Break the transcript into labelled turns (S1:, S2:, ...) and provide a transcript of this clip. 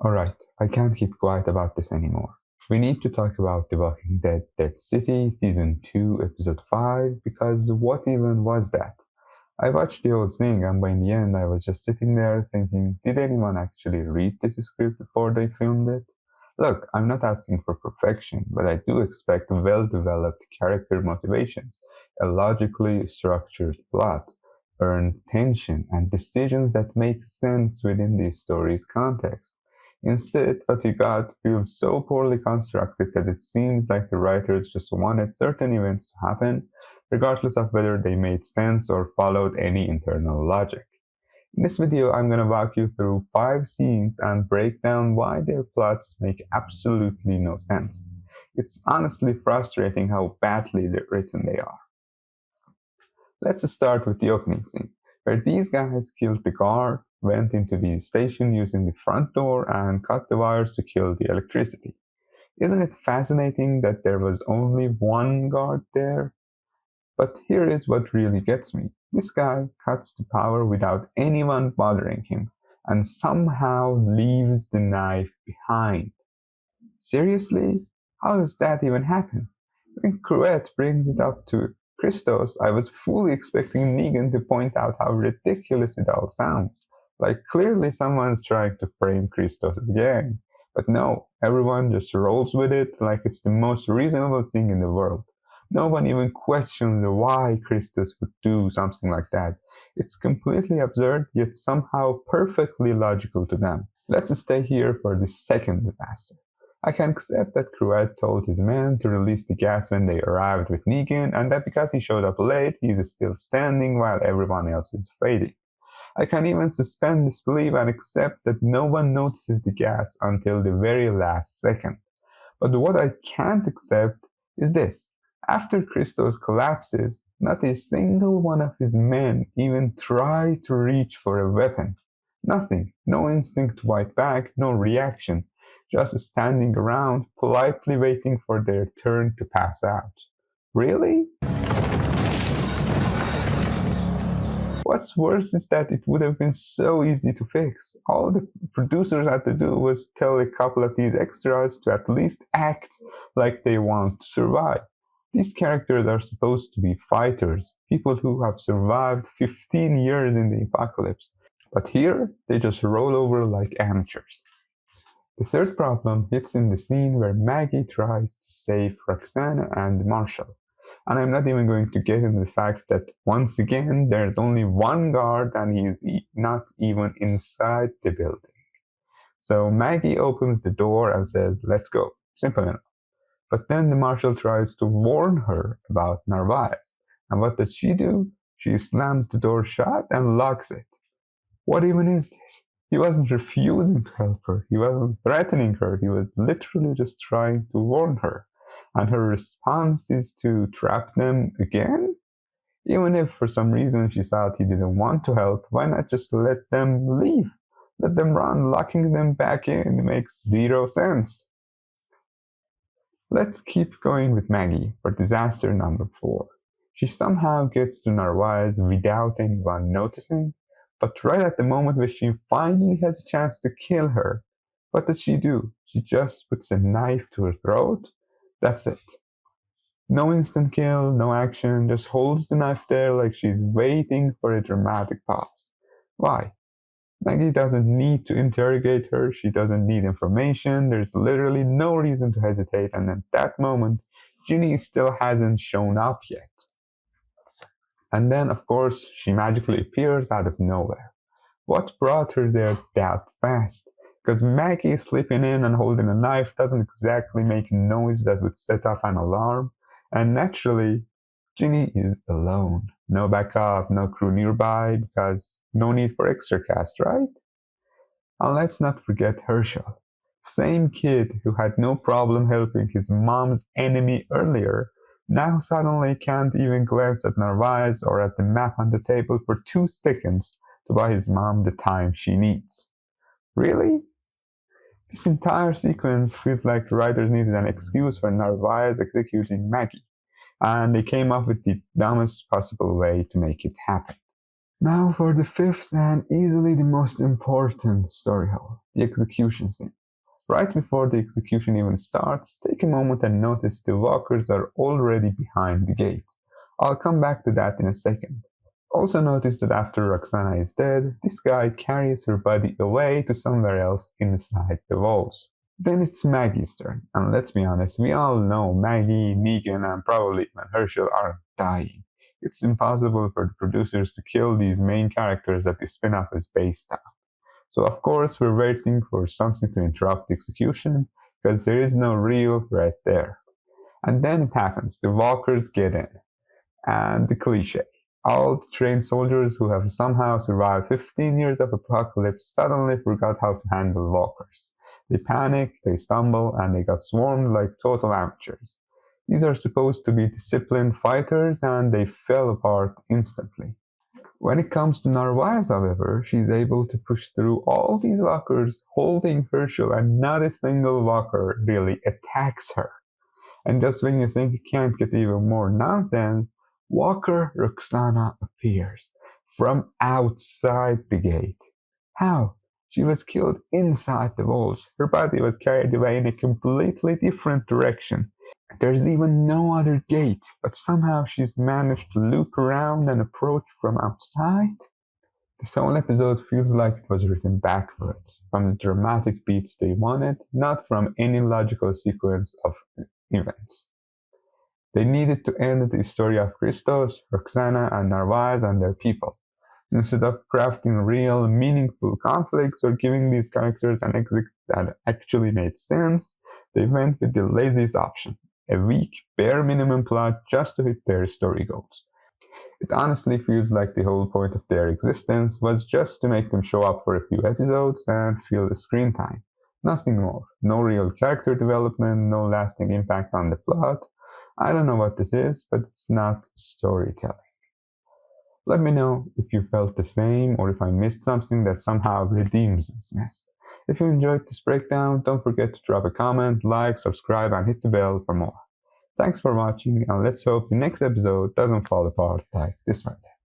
S1: Alright, I can't keep quiet about this anymore. We need to talk about The Walking Dead Dead City Season 2 Episode 5 because what even was that? I watched the old thing and by the end I was just sitting there thinking, did anyone actually read this script before they filmed it? Look, I'm not asking for perfection, but I do expect well developed character motivations, a logically structured plot, earned tension, and decisions that make sense within the story's context. Instead, what we got feels so poorly constructed that it seems like the writers just wanted certain events to happen regardless of whether they made sense or followed any internal logic. In this video, I'm going to walk you through 5 scenes and break down why their plots make absolutely no sense. It's honestly frustrating how badly written they are. Let's start with the opening scene, where these guys killed the guard, went into the station using the front door, and cut the wires to kill the electricity. Isn't it fascinating that there was only one guard there? But here is what really gets me. This guy cuts the power without anyone bothering him and somehow leaves the knife behind. Seriously? How does that even happen? When Cruet brings it up to Christos, I was fully expecting Negan to point out how ridiculous it all sounds. Like clearly someone's trying to frame Christos' gang. But no, everyone just rolls with it like it's the most reasonable thing in the world. No one even questions why Christos would do something like that. It's completely absurd, yet somehow perfectly logical to them. Let's stay here for the second disaster. I can accept that Cruet told his men to release the gas when they arrived with Negan, and that because he showed up late, he is still standing while everyone else is fading. I can even suspend disbelief and accept that no one notices the gas until the very last second. But what I can't accept is this. After Christos collapses, not a single one of his men even try to reach for a weapon. Nothing. No instinct to fight back, no reaction. Just standing around, politely waiting for their turn to pass out. Really? What's worse is that it would have been so easy to fix. All the producers had to do was tell a couple of these extras to at least act like they want to survive. These characters are supposed to be fighters, people who have survived 15 years in the apocalypse. But here, they just roll over like amateurs. The third problem hits in the scene where Maggie tries to save Roxana and Marshall. And I'm not even going to get into the fact that once again there's only one guard and he's not even inside the building. So Maggie opens the door and says, "Let's go." Simple enough. But then the marshal tries to warn her about Narvaez. And what does she do? She slams the door shut and locks it. What even is this? He wasn't refusing to help her. He wasn't threatening her. He was literally just trying to warn her. And her response is to trap them again? Even if for some reason she thought he didn't want to help, why not just let them leave? Let them run, locking them back in makes zero sense. Let's keep going with Maggie for disaster number 4. She somehow gets to Narvaez without anyone noticing, but right at the moment where she finally has a chance to kill her, what does she do? She just puts a knife to her throat? That's it. No instant kill, no action, just holds the knife there like she's waiting for a dramatic pause. Why? Maggie doesn't need to interrogate her, she doesn't need information, there's literally no reason to hesitate, and at that moment, Ginny still hasn't shown up yet. And then, of course, she magically appears out of nowhere. What brought her there that fast? Because Maggie sleeping in and holding a knife doesn't exactly make a noise that would set off an alarm, and naturally, Ginny is alone. No backup, no crew nearby, because no need for extra cast, right? And let's not forget Herschel. Same kid who had no problem helping his mom's enemy earlier, now suddenly can't even glance at Narvaez or at the map on the table for 2 seconds to buy his mom the time she needs. Really? This entire sequence feels like the writers needed an excuse for Narvaez executing Maggie, and they came up with the dumbest possible way to make it happen. Now for the fifth and easily the most important story hole, the execution scene. Right before the execution even starts, take a moment and notice the walkers are already behind the gate. I'll come back to that in a second. Also notice that after Roxana is dead, this guy carries her body away to somewhere else inside the walls. Then it's Maggie's turn, and let's be honest, we all know Maggie, Negan, and probably even Herschel aren't dying. It's impossible for the producers to kill these main characters that the spin-off is based on. So of course we're waiting for something to interrupt the execution, because there is no real threat there. And then it happens, the walkers get in. And the cliche. All the trained soldiers who have somehow survived 15 years of apocalypse suddenly forgot how to handle walkers. They panic, they stumble, and they got swarmed like total amateurs. These are supposed to be disciplined fighters, and they fell apart instantly. When it comes to Narvaez, however, she's able to push through all these walkers holding Herschel, and not a single walker really attacks her. And just when you think it can't get even more nonsense, Walker Roxana appears from outside the gate. How? She was killed inside the walls. Her body was carried away in a completely different direction. There's even no other gate, but somehow she's managed to loop around and approach from outside. This whole episode feels like it was written backwards, from the dramatic beats they wanted, not from any logical sequence of events. They needed to end the story of Christos, Roxana, and Narvaez and their people. Instead of crafting real, meaningful conflicts or giving these characters an exit that actually made sense, they went with the laziest option, a weak, bare minimum plot just to hit their story goals. It honestly feels like the whole point of their existence was just to make them show up for a few episodes and fill the screen time. Nothing more. No real character development, no lasting impact on the plot. I don't know what this is, but it's not storytelling. Let me know if you felt the same or if I missed something that somehow redeems this mess. If you enjoyed this breakdown, don't forget to drop a comment, like, subscribe, and hit the bell for more. Thanks for watching, and let's hope the next episode doesn't fall apart like this one did.